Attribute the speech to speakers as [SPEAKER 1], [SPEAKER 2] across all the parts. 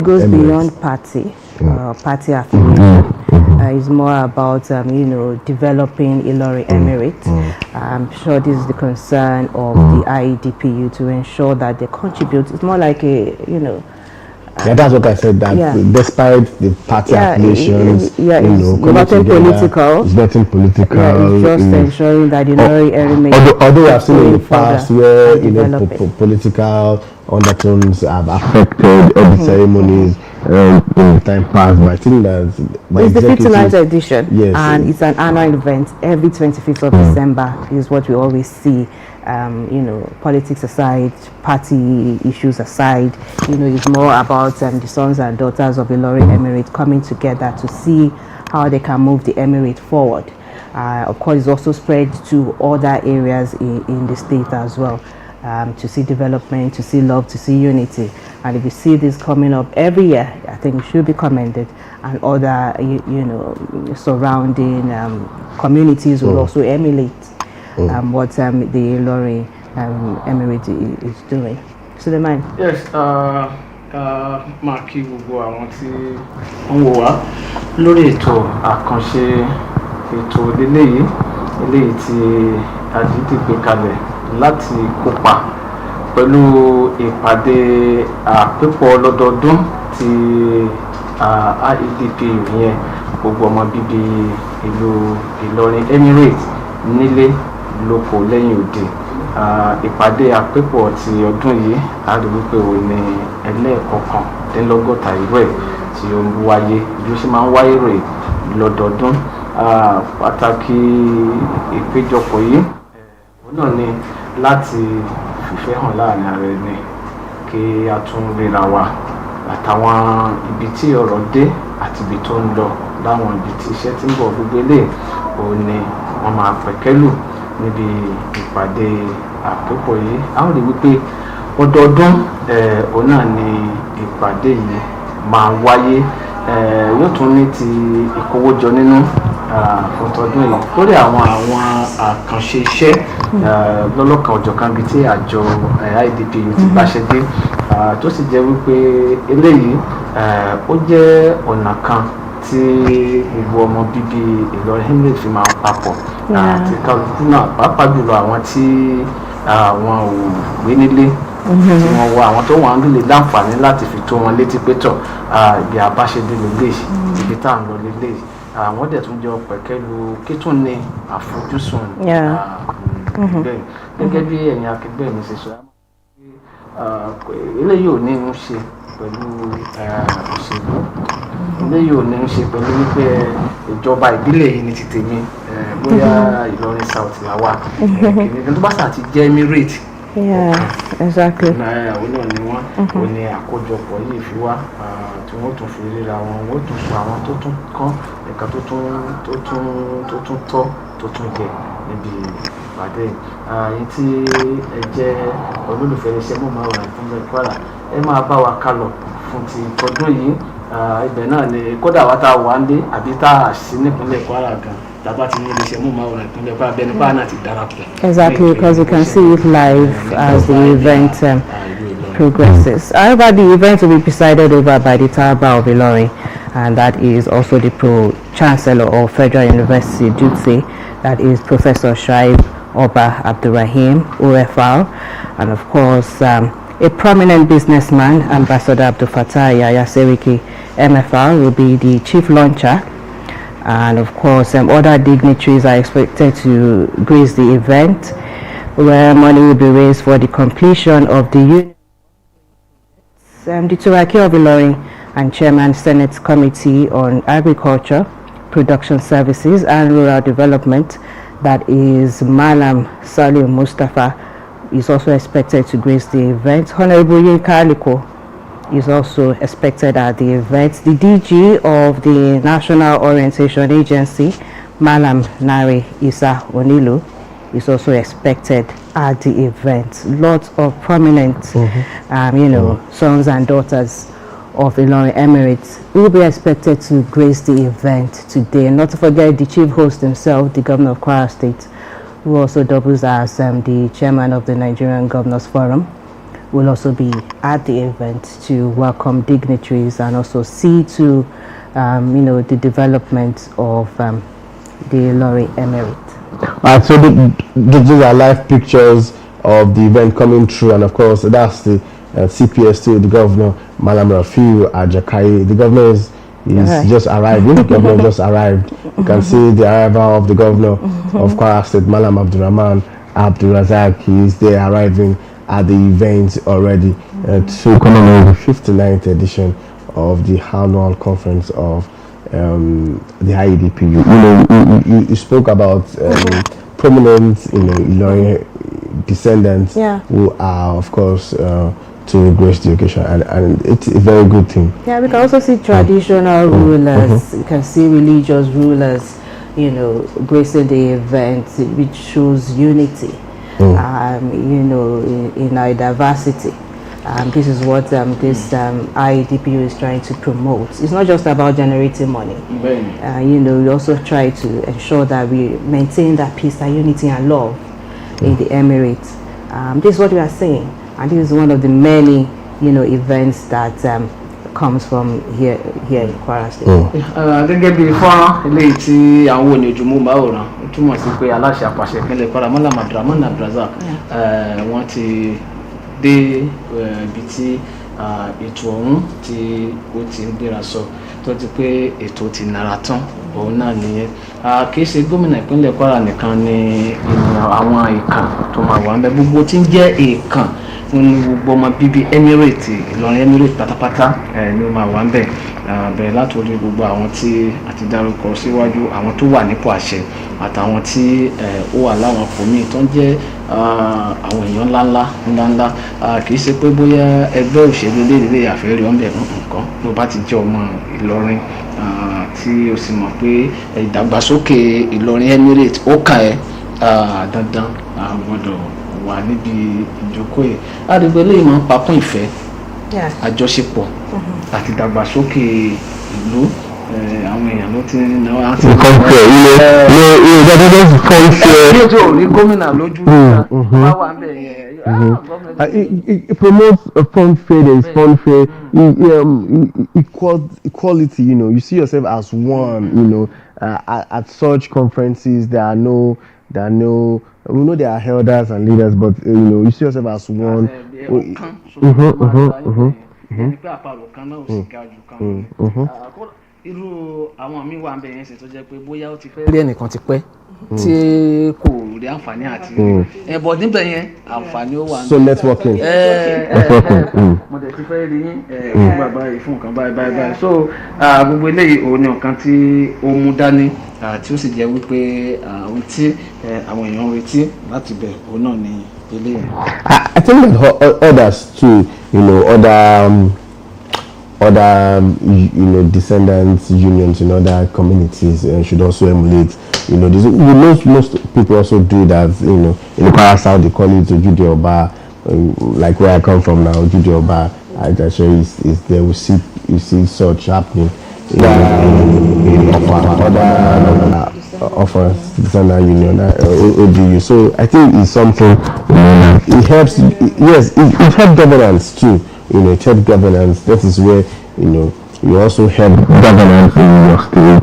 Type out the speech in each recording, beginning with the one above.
[SPEAKER 1] It goes beyond party affiliation. It's more about developing Ilorin Emirate. I'm sure this is the concern of the Iedpu to ensure that they contribute. It's more like
[SPEAKER 2] that's what I said. That despite the party affiliations,
[SPEAKER 1] nothing political.
[SPEAKER 2] It's nothing political.
[SPEAKER 1] It's just ensuring that Ilorin Emirate.
[SPEAKER 2] Although we have seen in the past where political undertones have affected all the ceremonies in the time past, but I think that
[SPEAKER 1] it's the 59th edition,
[SPEAKER 2] yes,
[SPEAKER 1] and it's an annual event every 25th of December. Is what we always see. Politics aside, party issues aside, it's more about the sons and daughters of the Ilorin Emirate coming together to see how they can move the Emirate forward. Of course, it's also spread to other areas in the state as well, to see development, to see love, to see unity. And if you see this coming up every year, I think it should be commended. And other, surrounding communities will also emulate what the Ilorin Emirate is doing. Suleiman.
[SPEAKER 3] Yes, máa kí gbogbo àwọn tí ń wò wá lórí ètò àkànṣe ètò eléyìí tí àdídì gbé kalẹ̀ láti kópa pẹ̀lú ìpàdé àpépọ̀ lọ́dọọdún tí Iedpu yẹn gbogbo ọmọ bíbí ìlú Ìlọrin Emirate nílé lóko lẹ́yìn òde. Ìpàdé àpépọ̀ ti ọdún yìí a rí wípé ó ní ẹlẹ́ẹ̀kọkàndínlọ́gọ́ta irú ẹ̀ tí ó ń wáyé bí ó ṣe máa ń wáyé rẹ̀ lọ́dọọdún. Pàtàkì ìpéjọpọ̀ yìí òun náà ni láti fìfẹ́ hàn láàrin ara ẹni kí a tún ríra wa àtàwọn ibi tí ọ̀rọ̀ dé àti ibi tó ń lọ láwọn ibi tí iṣẹ́ tí ń bọ̀ gbogbo eléyìí òun ni wọ́n máa pẹ̀kẹ́lù níbi ìpàdé àpépọ̀ yìí. A ó rí wípé ọdọọdún òun náà ni ìpàdé yìí máa wáyé. Yóò tún ní ti ìkówójọ nínú fún tọdún yìí lórí àwọn àkànṣe iṣẹ́ lọ́lọ́kan ọ̀jọ̀kan bíi tí àjọ Iedpu ti báṣẹ dé, tó sì jẹ́ wípé eléyìí ó jẹ́ ọ̀nà kan tí gbogbo ọmọ bíbí Ìlọrin Emirate fi máa ń papọ̀ àti kálukú náà pàápàá jùlọ àwọn tí àwọn ò gbé nílé tí wọ́n wọ àwọn tó wà ń lè láǹfààní láti fi tó wọn létí pé tọ̀ ibi àbáṣedé lélẹ̀ ibi tá à ń lọ lélẹ̀ àwọn dẹ̀ tún jọ pẹ̀kẹ́lu kí tún ní àfojúsùn bẹ́ẹ̀ gẹ́gẹ́ bí ẹ̀yin akẹgbẹ́ mi ṣe sọ eléyìí ò ní ń ṣe pẹ̀lú òṣèlú, eléyìí ò ní ń ṣe pẹ̀lú wípé ìjọba ìbílẹ̀ yìí ní ti tèmi bóyá Ìlọrin South là wà kìnìún tó bá sà ti jẹ́ Emirate.
[SPEAKER 1] Exactly.
[SPEAKER 3] Àwọn náà ni wọ́n ò ní àkójọpọ̀ yìí fi wá tí wọ́n tún fi ríra wọn, wọ́n tún sọ àwọn tó tún kọ́ ẹ̀ka tó tún tọ́ tó tún jẹ níbi ìpàdé yìí tí ẹ jẹ́ olólùfẹ́ iṣẹ́ mọ̀máwòrán ìpínlẹ̀ Kwara ẹ máa bá wa kálọ fún ti tọdún yìí. Ibẹ̀ náà ni kódà wá tá a wà ń dé àbí tá a sí nípínlẹ̀ Kwara gan tàbá ti ní iléeṣẹ́ mọ̀máwòrán ìpínlẹ̀ Kwara bẹ́ẹ̀ ni bá náà ti darapọ̀.
[SPEAKER 1] Exactly, because you can see it live as the event progresses. However, the event will be presided over by the Taba of Ilorin, and that is also the Pro-Chancellor of Federal University, Gov'T, that is Professor Shaib Oba Abdurrahim, OFR, and of course, a prominent businessman, Ambassador Abdul Fattah Yahya Seriki, MFR, will be the chief launcher. And of course, other dignitaries are expected to grace the event, where money will be raised for the completion of the unit. The Turaki of Ilorin and Chairman Senate Committee on Agriculture, Production Services and Rural Development, that is Malam Salim Mustafa, is also expected to grace the event. Honorable Yinka Aliko is also expected at the event. The DG of the National Orientation Agency, Malam Nari Isa Onilu, is also expected at the event. Lots of prominent, sons and daughters of Ilorin Emirates will be expected to grace the event today. Not to forget the chief host himself, the Governor of Kwara State, who also doubles as the chairman of the Nigerian Governors Forum, will also be at the event to welcome dignitaries and also see to, the development of the Lorry Emirate.
[SPEAKER 2] So these are live pictures of the event coming through, and of course that's the CPS2, the governor, Malam Rafiu Ajakai. The governor is just arriving. The governor just arrived. You can see the arrival of the governor of Kwara State, Malam Abdurrahman Abdulrazak. He is there arriving at the event already to commemorate the 59th edition of the annual conference of the Iedpu. You spoke about prominent, descendants who are, of course, to grace the occasion, and it's a very good thing.
[SPEAKER 1] Yeah, we can also see traditional rulers. You can see religious rulers, gracing the event, which shows unity. In our diversity. This is what this IEDPU is trying to promote. It's not just about generating money. We also try to ensure that we maintain that peace and unity and love in the Emirates. This is what we are saying, and this is one of the many, events that comes from here in Kwara State.
[SPEAKER 3] Gẹ́gẹ́ bí fọ́nrán eléyìí tí àwọn oníjùmọ̀ bá wòrán ó túmọ̀ sí pé aláṣẹ àpàṣẹ ìpínlẹ̀ Kwara Malam Abdulrahman Abdulrazak wọ́n ti dé ibi tí ètò ọ̀hún tí ó ti ń gbéra sọ tó ti pé ètò ti nara tán òun náà nìyẹn. Kì í ṣe gómìnà ìpínlẹ̀ Kwara nìkan ni àwọn èèkàn tó máa wà ń bẹ, gbogbo tí ń jẹ́ èèkàn fún gbogbo ọmọ bíbí Emirate Ìlọrin Emirate pátápátá ni ó máa wà ń bẹ, bẹ̀rẹ̀ látòrí gbogbo àwọn tí a ti dárúkọ síwájú, àwọn tó wà nípò àṣẹ àtàwọn tí ó wà láwọn fòmí tó ń jẹ́ àwọn èèyàn ńláńlá. Kì í ṣe pé bóyá ẹgbẹ́ òṣèlú lédè àfẹ́rí ọ̀nbẹ̀ nǹkan ló bá ti jẹ́ ọmọ Ìlọrin tí o sì mọ̀ pé ìdàgbàsókè Ìlọrin Emirate ó kà ẹ́ dandan gbọ́dọ̀ wà níbi ìjókòó yìí. Àdìgbò eléyìí máa ń pakún ìfẹ́, àjọṣepọ̀ àti ìdàgbàsókè ìlú. Àwọn èèyàn ló ti ń náwó àti bí o tí ò rí gómìnà lójú wá wà ń bẹ̀ yẹn.
[SPEAKER 2] It promotes a fun fair. There is fun fair, equality. You see yourself as one. At such conferences, there are no. We know there are elders and leaders, but you see yourself as one.
[SPEAKER 3] Irú àwọn míì wà ń bẹ yẹn ṣe tó jẹ́ pé bóyá ó ti fẹ́ rí ẹnìkan ti pẹ́ tí kò rí àǹfààní àti ẹ̀bọ̀ níbẹ̀ yẹn àǹfààní ó wà.
[SPEAKER 2] So networking.
[SPEAKER 3] Mo dẹ̀ ti fẹ́ rí fún bàbá yìí fún nǹkan báyìí. So gbogbo eléyìí òun ni nǹkan tí ó mú dání tí ó sì jẹ́ wípé ohun tí àwọn èèyàn ń retí láti bẹ̀ òun náà ni eléyìí.
[SPEAKER 2] I think that others too, other descendants unions in other communities should also emulate. Most people also do that. In the Kwara South they call it Jude Oba, like where I come from now. Jude Oba, actually is there. You see such happening in other descendant union ODU. So I think it's something. It helps. Yes, it helps governance too. It helps governance. That is where you also help governance in your state.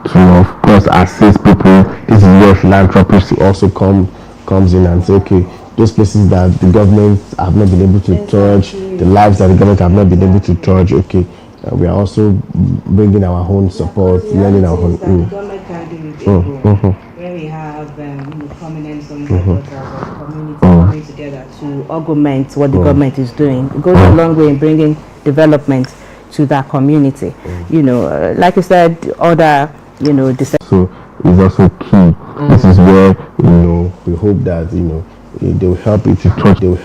[SPEAKER 2] To of course assist people. This is where philanthropists also comes in and say, okay, those places that the government have not been able to touch, the lives that the government have not been able to touch. Okay, we are also bringing our own support, lending our own.
[SPEAKER 1] Government can do it. Where we have prominent community coming together to augment what the government is doing. It goes a long way in bringing development to that community. Like you said, other
[SPEAKER 2] so it's also key. This is where we hope that they will help it to touch. There are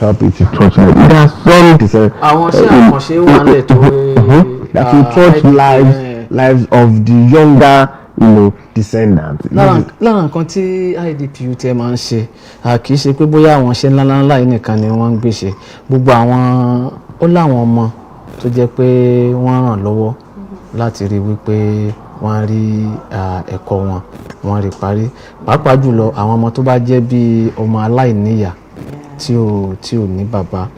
[SPEAKER 2] some that will touch lives of the younger descendants.
[SPEAKER 3] Lára nǹkan tí IEDPU tẹ máa ń ṣe kì í ṣe pé bóyá àwọn ṣe ńláńlá yìí nìkan ni wọ́n ń gbé ṣe, gbogbo àwọn ó láwọn ọmọ tó jẹ́ pé wọ́n ràn lọ́wọ́ láti rí wípé wọ́n rí ẹ̀kọ́ wọ́n rí parí, pàápàá jùlọ àwọn ọmọ tó bá jẹ́ bí ọmọ aláìníyà tí ò ní bàbá.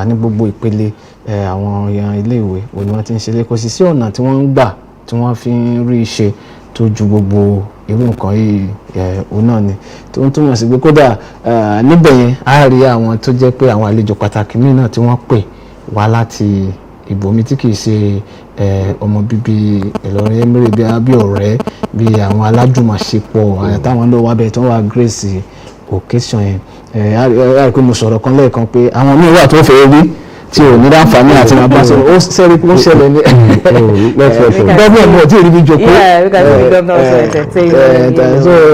[SPEAKER 4] ní gbogbo ìpele àwọn iléèwé òní wọ́n ti ń ṣe kò sì sí ọ̀nà tí wọ́n ń gbà tí wọ́n fi ń rí ṣe tó ju gbogbo irú nǹkan yìí òun náà ni tó ń túmọ̀ sí pé kódà níbẹ̀ yẹn á rí àwọn tó jẹ́ pé àwọn àlejò pàtàkì míì náà tí wọ́n pè wá láti ibòmí tí kìí ṣe ọmọ bíbí Ìlọrin Emirates bí ọ̀rẹ́ bí àwọn alájùmọ̀ṣepọ̀ táwọn náà wá bẹ́ẹ̀ tí wọ́n wá grace occasion yẹn àìpé mo sọ̀rọ̀ kan lẹ́ẹ̀kan pé àwọn míì wà tó fẹ́ rí tí ò ní láǹfààní àti máa bá sọ̀rọ̀ ó sẹ́rí pé ó ṣẹlẹ̀ ní gọ́ọ̀mù ọ̀gbọ̀n tí èrí bí jókòó.
[SPEAKER 1] Yeah, because the governor also entertain,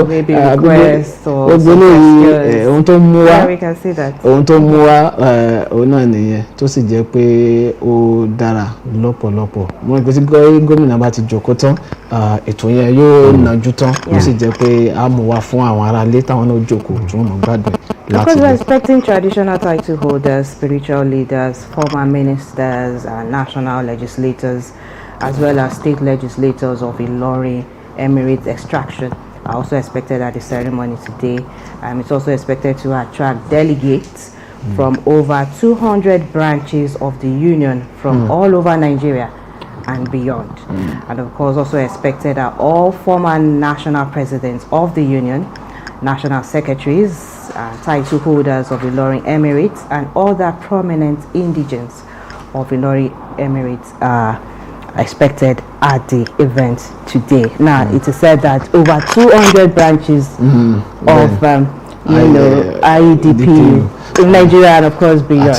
[SPEAKER 1] maybe request or suggestions.
[SPEAKER 4] Ohun tó mú wá
[SPEAKER 1] Yeah, we can see that.
[SPEAKER 4] ohun tó mú wá òun náà nìyẹn tó sì jẹ́ pé ó dára lọ́pọ̀lọpọ̀ mo rò pé tí gómìnà bá ti jókòó tán ètò yẹn yóò nàjú tán ó sì jẹ́ pé a mú wá fún àwọn aráalé táwọn náà jókòó tí wọ́n mọ̀ gbádùn.
[SPEAKER 1] Because we're expecting traditional title holders, spiritual leaders, former ministers, and national legislators, as well as state legislators of Ilorin Emirates extraction, are also expected at the ceremony today. It's also expected to attract delegates from over 200 branches of the union from all over Nigeria and beyond. And of course, also expected are all former national presidents of the union, national secretaries, title holders of Ilorin Emirates, and other prominent indigents of Ilorin Emirates are expected at the event today. Now, it is said that over 200 branches of Iedpu in Nigeria and of course beyond.